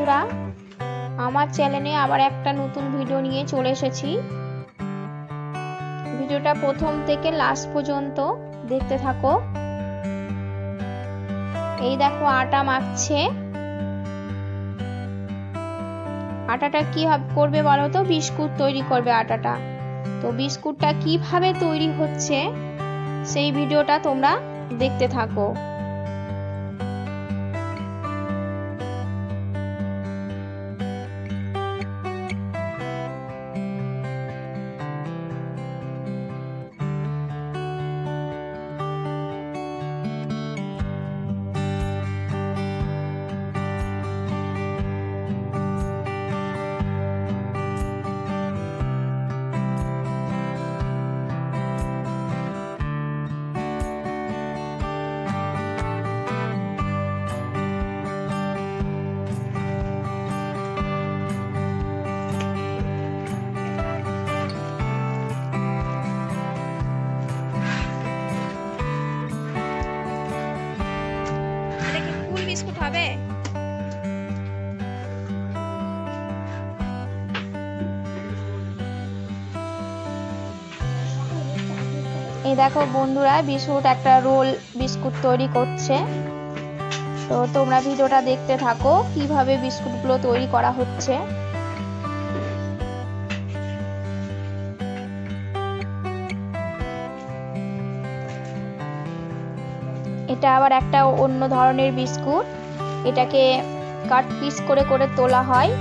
বন্ধুরা, আমার চ্যানেলে আবার একটা নতুন ভিডিও নিয়ে চলে এসেছি। ভিডিওটা প্রথম থেকে লাস্ট পর্যন্ত দেখতে থাকো। এই দেখো আটা মাখছে। আটাটা কি করবে বলো তো? বিস্কুট তৈরি করবে আটাটা। তো বিস্কুটটা কিভাবে তৈরি হচ্ছে সেই ভিডিওটা তোমরা দেখতে থাকো। বিস্কুট হবে। এই দেখো বন্ধুরা, বিস্কুট একটা রোল বিস্কুট তৈরি করছে। তো তোমরা ভিডিওটা দেখতে থাকো কিভাবে বিস্কুটগুলো তৈরি করা হচ্ছে। এটা আবার একটা অন্য ধরনের বিস্কুট। এটাকে কাট পিস করে করে তোলা হয়।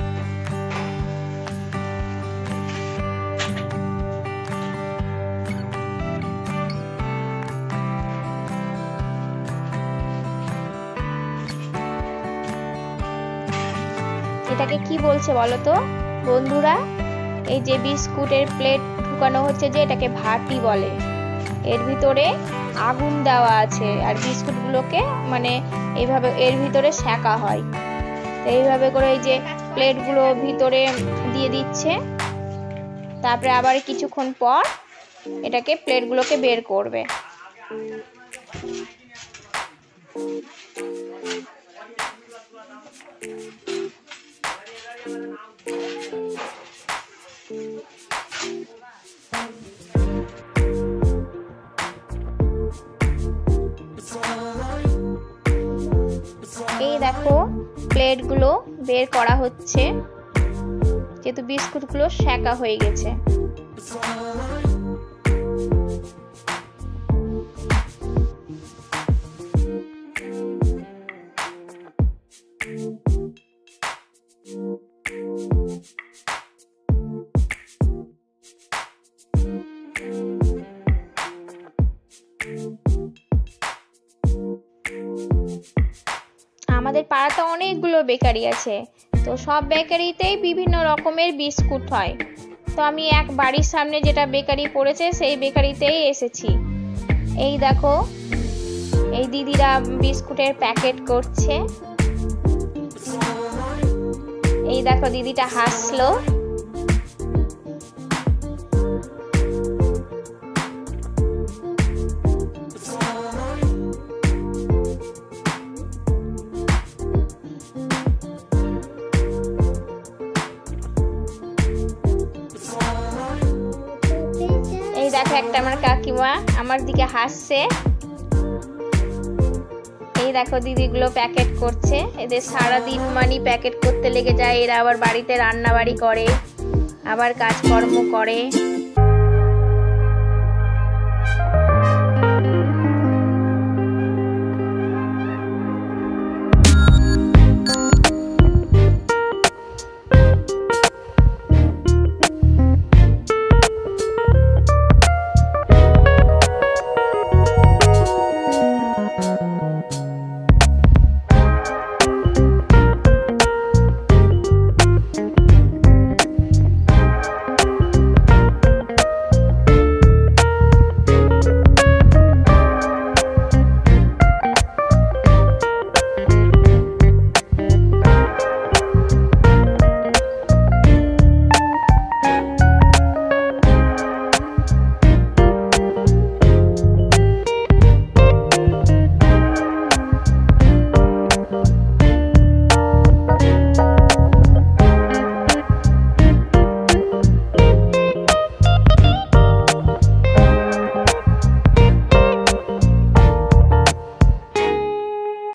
এটাকে কি বলছে বলো তো বন্ধুরা? এই যে বিস্কুটের প্লেট ঢুকানো হচ্ছে, যে এটাকে ভাটি বলে। এর ভিতরে আগুন দেওয়া আছে আর বিস্কুটগুলোকে মানে এইভাবে এর ভিতরে সেঁকা হয়। এইভাবে করে এই যে প্লেটগুলো ভিতরে দিয়ে দিচ্ছে। তারপরে আবার কিছুক্ষণ পর এটাকে প্লেটগুলোকে বের করবে। এই দেখো প্লেটগুলো বের করা হচ্ছে, যেহেতু বিস্কুটগুলো সেঁকা হয়ে গেছে। আমাদের পাড়াতে অনেকগুলো বেকারি আছে। তো সব বেকারিতেই বিভিন্ন রকমের বিস্কুট হয়। তো আমি এক বাড়ির সামনে যেটা বেকারি পড়েছে সেই বেকারিতেই এসেছি। এই দেখো এই দিদিরা বিস্কুটের প্যাকেট করছে। এই দেখো দিদিটা হাসলো। দেখো একটা আমার কাকিমা আমার দিকে হাসছে। এই দেখো দিদিগুলো প্যাকেট করছে। এদের সারাদিন মানে প্যাকেট করতে লেগে যায়। এরা আবার বাড়িতে রান্না বাড়ি করে, আবার কাজকর্ম করে।